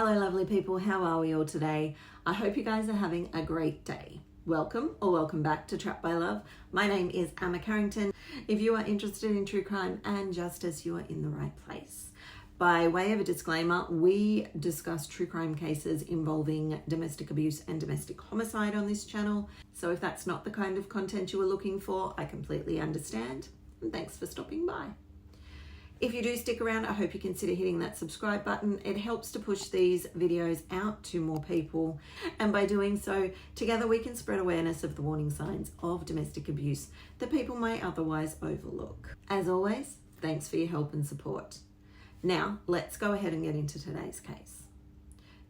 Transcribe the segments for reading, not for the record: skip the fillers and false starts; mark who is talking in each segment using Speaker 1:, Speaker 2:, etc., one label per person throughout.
Speaker 1: Hello lovely people, how are we all today? I hope you guys are having a great day. Welcome or welcome back to Trapped by Love. My name is Emma Carrington. If you are interested in true crime and justice, you are in the right place. By way of a disclaimer, we discuss true crime cases involving domestic abuse and domestic homicide on this channel. So if that's not the kind of content you were looking for, I completely understand. And thanks for stopping by. If you do stick around, I hope you consider hitting that subscribe button. It helps to push these videos out to more people. And by doing so, together we can spread awareness of the warning signs of domestic abuse that people may otherwise overlook. As always, thanks for your help and support. Now, let's go ahead and get into today's case.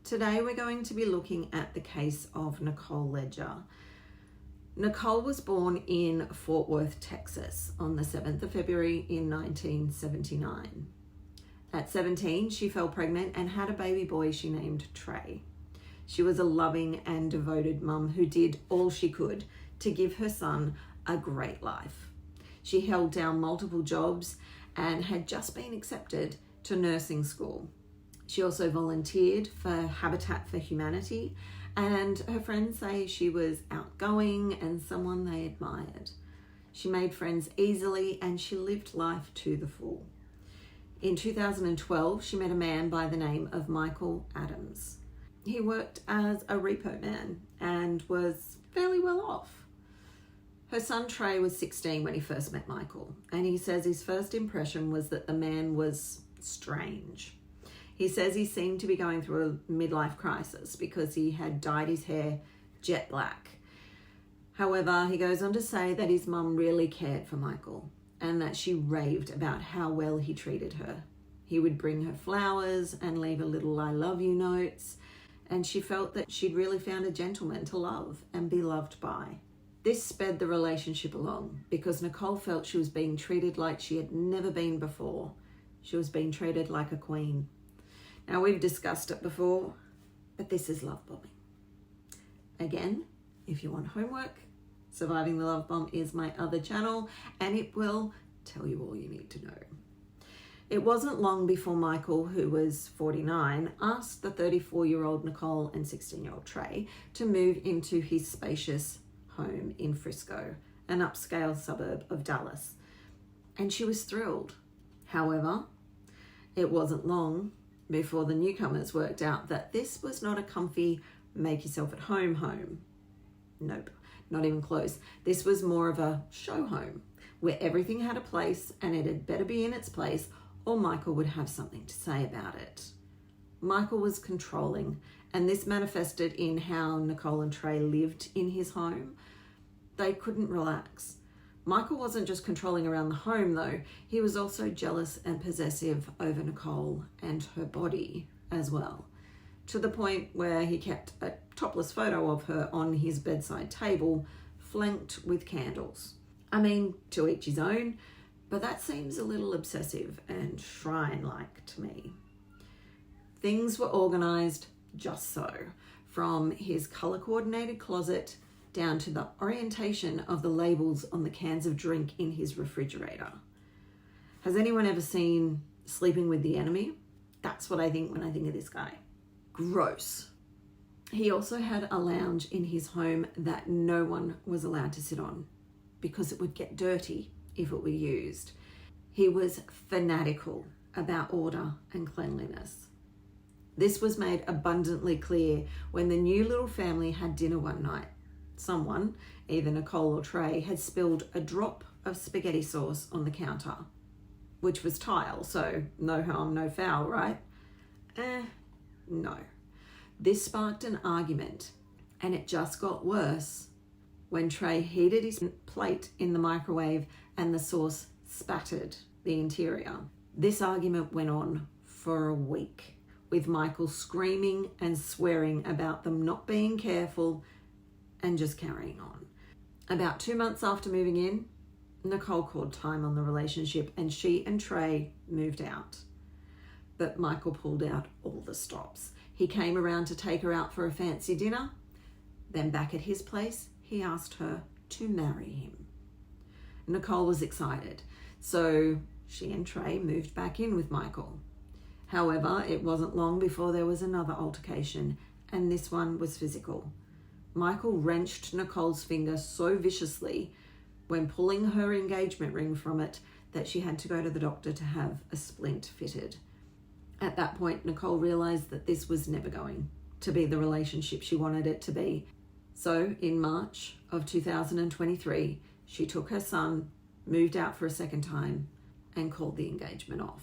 Speaker 1: Today, we're going to be looking at the case of Nicole Ledger. Nicole was born in Fort Worth, Texas on the 7th of February in 1979. At 17, she fell pregnant and had a baby boy she named Trey. She was a loving and devoted mum who did all she could to give her son a great life. She held down multiple jobs and had just been accepted to nursing school. She also volunteered for Habitat for Humanity, and her friends say she was outgoing and someone they admired. She made friends easily and she lived life to the full. In 2012, she met a man by the name of Michael Adams. He worked as a repo man and was fairly well off. Her son Trey was 16 when he first met Michael, and he says his first impression was that the man was strange. He says he seemed to be going through a midlife crisis because he had dyed his hair jet black. However, he goes on to say that his mum really cared for Michael and that she raved about how well he treated her. He would bring her flowers and leave a little "I love you" notes, and she felt that she'd really found a gentleman to love and be loved by. This sped the relationship along because Nicole felt she was being treated like she had never been before. She was being treated like a queen. Now, we've discussed it before, but this is love bombing. Again, if you want homework, Surviving the Love Bomb is my other channel, and it will tell you all you need to know. It wasn't long before Michael, who was 49, asked the 34-year-old Nicole and 16-year-old Trey to move into his spacious home in Frisco, an upscale suburb of Dallas. And she was thrilled. However, it wasn't long before the newcomers worked out that this was not a comfy make yourself at home home. Nope, not even close. This was more of a show home where everything had a place and it had better be in its place or Michael would have something to say about it. Michael was controlling, and this manifested in how Nicole and Trey lived in his home. They couldn't relax. Michael wasn't just controlling around the home though, he was also jealous and possessive over Nicole and her body as well, to the point where he kept a topless photo of her on his bedside table, flanked with candles. I mean, to each his own, but that seems a little obsessive and shrine-like to me. Things were organised just so, from his colour-coordinated closet down to the orientation of the labels on the cans of drink in his refrigerator. Has anyone ever seen Sleeping with the Enemy? That's what I think when I think of this guy. Gross. He also had a lounge in his home that no one was allowed to sit on because it would get dirty if it were used. He was fanatical about order and cleanliness. This was made abundantly clear when the new little family had dinner one night. Someone, either Nicole or Trey, had spilled a drop of spaghetti sauce on the counter, which was tile, so no harm, no foul, right? No. This sparked an argument, and it just got worse when Trey heated his plate in the microwave and the sauce spattered the interior. This argument went on for a week, with Michael screaming and swearing about them not being careful and just carrying on. About 2 months after moving in, Nicole called time on the relationship and she and Trey moved out. But Michael pulled out all the stops. He came around to take her out for a fancy dinner. Then back at his place, he asked her to marry him. Nicole was excited, so she and Trey moved back in with Michael. However, it wasn't long before there was another altercation, and this one was physical. Michael wrenched Nicole's finger so viciously when pulling her engagement ring from it that she had to go to the doctor to have a splint fitted. At that point, Nicole realised that this was never going to be the relationship she wanted it to be. So in March of 2023, she took her son, moved out for a second time, and called the engagement off.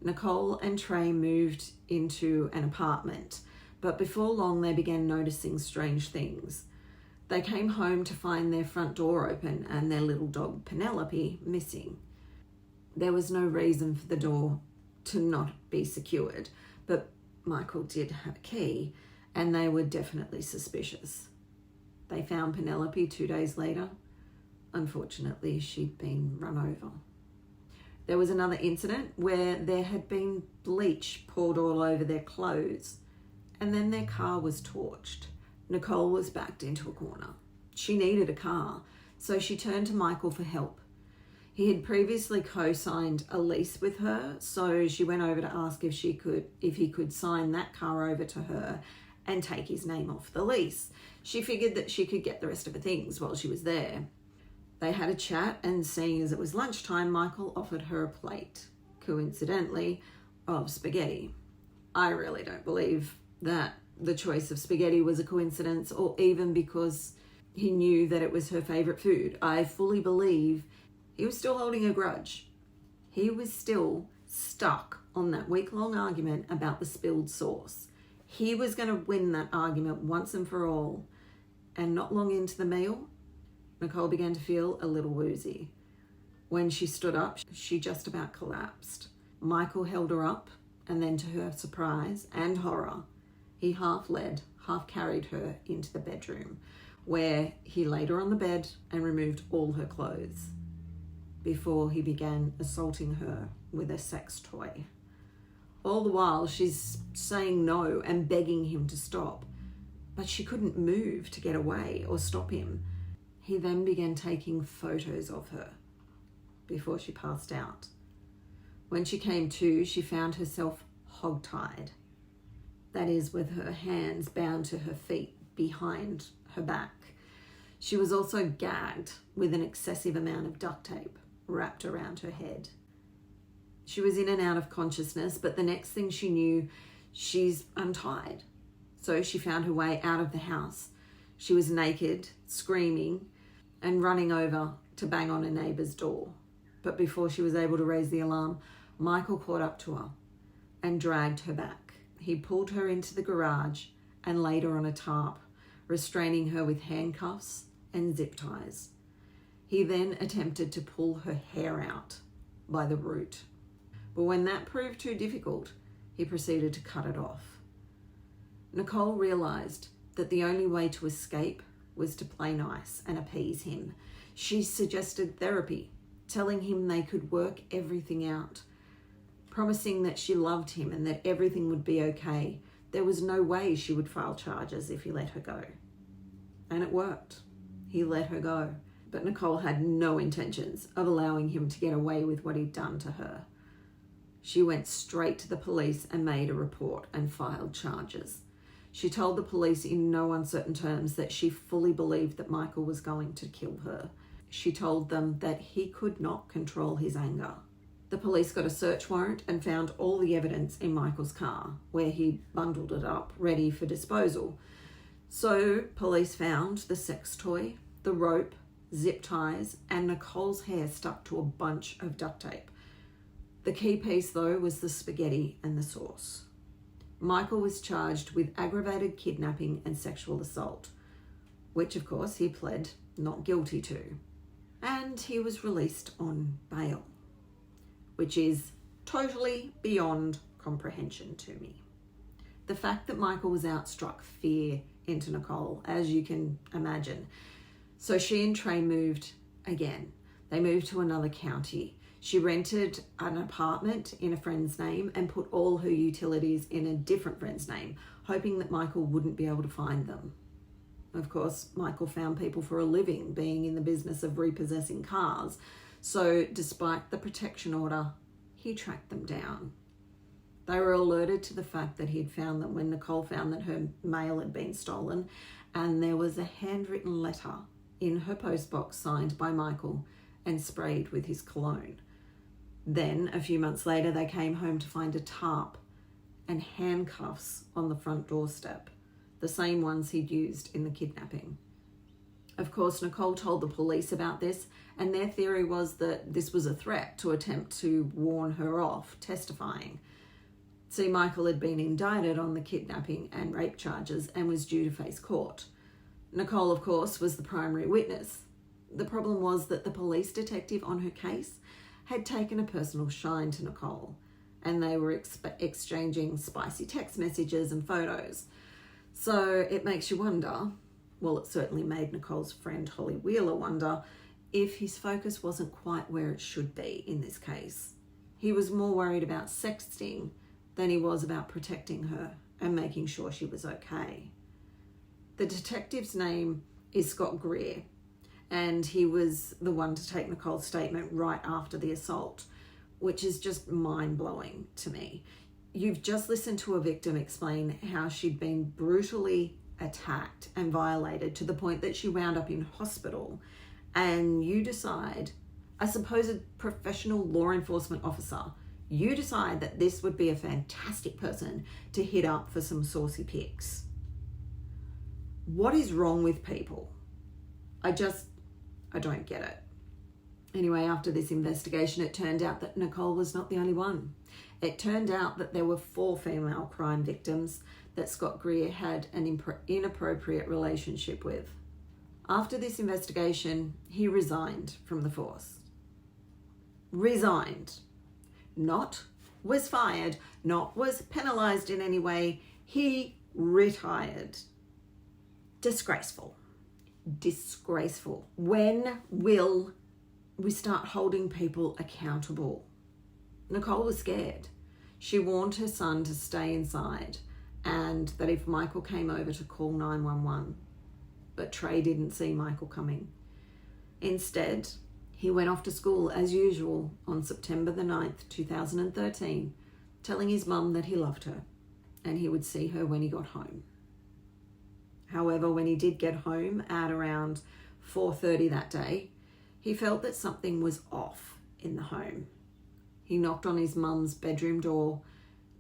Speaker 1: Nicole and Trey moved into an apartment, but before long they began noticing strange things. They came home to find their front door open and their little dog Penelope missing. There was no reason for the door to not be secured, but Michael did have a key, and they were definitely suspicious. They found Penelope 2 days later. Unfortunately, she'd been run over. There was another incident where there had been bleach poured all over their clothes, and then their car was torched. Nicole was backed into a corner. She needed a car, so she turned to Michael for help. He had previously co-signed a lease with her, so she went over to ask if he could sign that car over to her and take his name off the lease. She figured that she could get the rest of the things while she was there. They had a chat, and seeing as it was lunchtime, Michael offered her a plate, coincidentally, of spaghetti. I really don't believe that the choice of spaghetti was a coincidence, or even because he knew that it was her favourite food. I fully believe he was still holding a grudge. He was still stuck on that week-long argument about the spilled sauce. He was going to win that argument once and for all. And not long into the meal, Nicole began to feel a little woozy. When she stood up, she just about collapsed. Michael held her up, and then to her surprise and horror, he half led, half carried her into the bedroom, where he laid her on the bed and removed all her clothes before he began assaulting her with a sex toy. All the while, she's saying no and begging him to stop, but she couldn't move to get away or stop him. He then began taking photos of her before she passed out. When she came to, she found herself hogtied. That is, with her hands bound to her feet behind her back. She was also gagged with an excessive amount of duct tape wrapped around her head. She was in and out of consciousness, but the next thing she knew, she's untied. So she found her way out of the house. She was naked, screaming, and running over to bang on a neighbour's door. But before she was able to raise the alarm, Michael caught up to her and dragged her back. He pulled her into the garage and laid her on a tarp, restraining her with handcuffs and zip ties. He then attempted to pull her hair out by the root. But when that proved too difficult, he proceeded to cut it off. Nicole realised that the only way to escape was to play nice and appease him. She suggested therapy, telling him they could work everything out, promising that she loved him and that everything would be okay. There was no way she would file charges if he let her go. And it worked. He let her go. But Nicole had no intentions of allowing him to get away with what he'd done to her. She went straight to the police and made a report and filed charges. She told the police in no uncertain terms that she fully believed that Michael was going to kill her. She told them that he could not control his anger. The police got a search warrant and found all the evidence in Michael's car, where he bundled it up, ready for disposal. So police found the sex toy, the rope, zip ties, and Nicole's hair stuck to a bunch of duct tape. The key piece, though, was the spaghetti and the sauce. Michael was charged with aggravated kidnapping and sexual assault, which of course he pled not guilty to. And he was released on bail, which is totally beyond comprehension to me. The fact that Michael was out struck fear into Nicole, as you can imagine. So she and Trey moved again. They moved to another county. She rented an apartment in a friend's name and put all her utilities in a different friend's name, hoping that Michael wouldn't be able to find them. Of course, Michael found people for a living, being in the business of repossessing cars. So despite the protection order, he tracked them down. They were alerted to the fact that he'd found them when Nicole found that her mail had been stolen, and there was a handwritten letter in her postbox signed by Michael and sprayed with his cologne. Then, a few months later, they came home to find a tarp and handcuffs on the front doorstep, the same ones he'd used in the kidnapping. Of course, Nicole told the police about this, and their theory was that this was a threat to attempt to warn her off testifying. See, Michael had been indicted on the kidnapping and rape charges and was due to face court. Nicole, of course, was the primary witness. The problem was that the police detective on her case had taken a personal shine to Nicole, and they were exchanging spicy text messages and photos. So it makes you wonder, well, it certainly made Nicole's friend Holly Wheeler wonder, if his focus wasn't quite where it should be in this case. He was more worried about sexting than he was about protecting her and making sure she was okay. The detective's name is Scott Greer, and he was the one to take Nicole's statement right after the assault, which is just mind-blowing to me. You've just listened to a victim explain how she'd been brutally attacked and violated to the point that she wound up in hospital, and you decide, a supposed professional law enforcement officer, you decide that this would be a fantastic person to hit up for some saucy pics. What is wrong with people? I don't get it. Anyway, after this investigation, it turned out that Nicole was not the only one. It turned out that there were 4 female crime victims that Scott Greer had an inappropriate relationship with. After this investigation, he resigned from the force. Resigned. Not was fired, not was penalised in any way. He retired. Disgraceful. Disgraceful. When will we start holding people accountable? Nicole was scared. She warned her son to stay inside and that if Michael came over to call 911. But Trey didn't see Michael coming. Instead, he went off to school as usual on September the 9th, 2013, telling his mum that he loved her and he would see her when he got home. However, when he did get home at around 4:30 that day, he felt that something was off in the home. He knocked on his mum's bedroom door,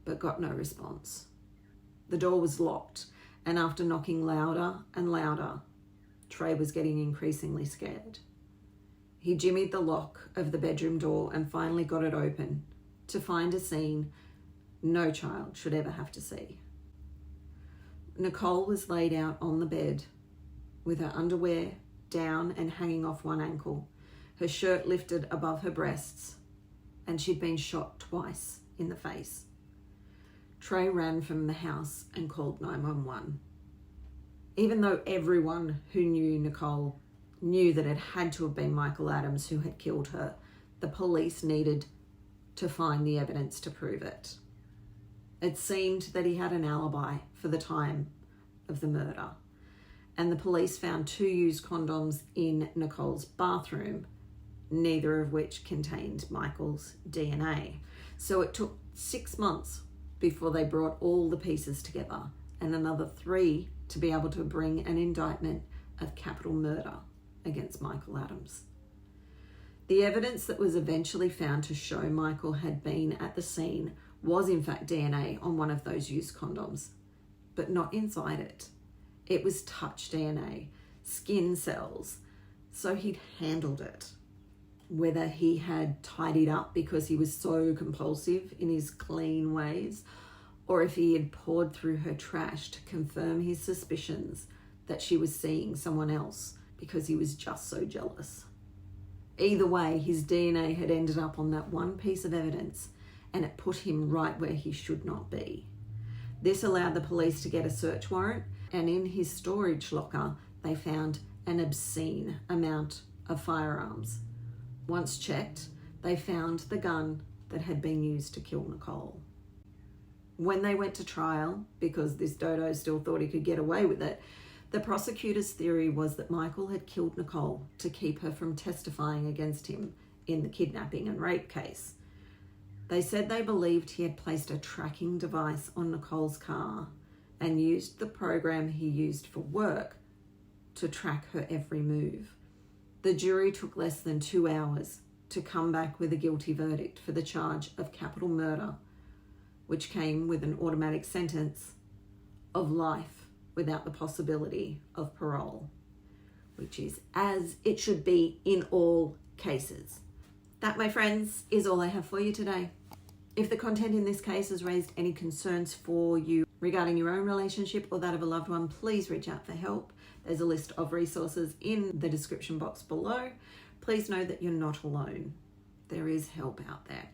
Speaker 1: but got no response. The door was locked, and after knocking louder and louder, Trey was getting increasingly scared. He jimmied the lock of the bedroom door and finally got it open to find a scene no child should ever have to see. Nicole was laid out on the bed with her underwear down and hanging off one ankle, her shirt lifted above her breasts, and she'd been shot twice in the face. Trey ran from the house and called 911. Even though everyone who knew Nicole knew that it had to have been Michael Adams who had killed her, the police needed to find the evidence to prove it. It seemed that he had an alibi for the time of the murder, and the police found 2 used condoms in Nicole's bathroom, neither of which contained Michael's DNA. So it took 6 months before they brought all the pieces together, and another 3 to be able to bring an indictment of capital murder against Michael Adams. The evidence that was eventually found to show Michael had been at the scene was in fact DNA on one of those used condoms, but not inside it. It was touch DNA, skin cells, so he'd handled it. Whether he had tidied up because he was so compulsive in his clean ways, or if he had poured through her trash to confirm his suspicions that she was seeing someone else because he was just so jealous. Either way, his DNA had ended up on that one piece of evidence, and it put him right where he should not be. This allowed the police to get a search warrant, and in his storage locker, they found an obscene amount of firearms. Once checked, they found the gun that had been used to kill Nicole. When they went to trial, because this dodo still thought he could get away with it, the prosecutor's theory was that Michael had killed Nicole to keep her from testifying against him in the kidnapping and rape case. They said they believed he had placed a tracking device on Nicole's car and used the program he used for work to track her every move. The jury took less than 2 hours to come back with a guilty verdict for the charge of capital murder, which came with an automatic sentence of life without the possibility of parole, which is as it should be in all cases. That, my friends, is all I have for you today. If the content in this case has raised any concerns for you regarding your own relationship or that of a loved one, please reach out for help. There's a list of resources in the description box below. Please know that you're not alone. There is help out there.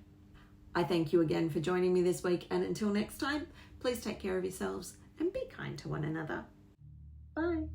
Speaker 1: I thank you again for joining me this week, and until next time, please take care of yourselves and be kind to one another. Bye.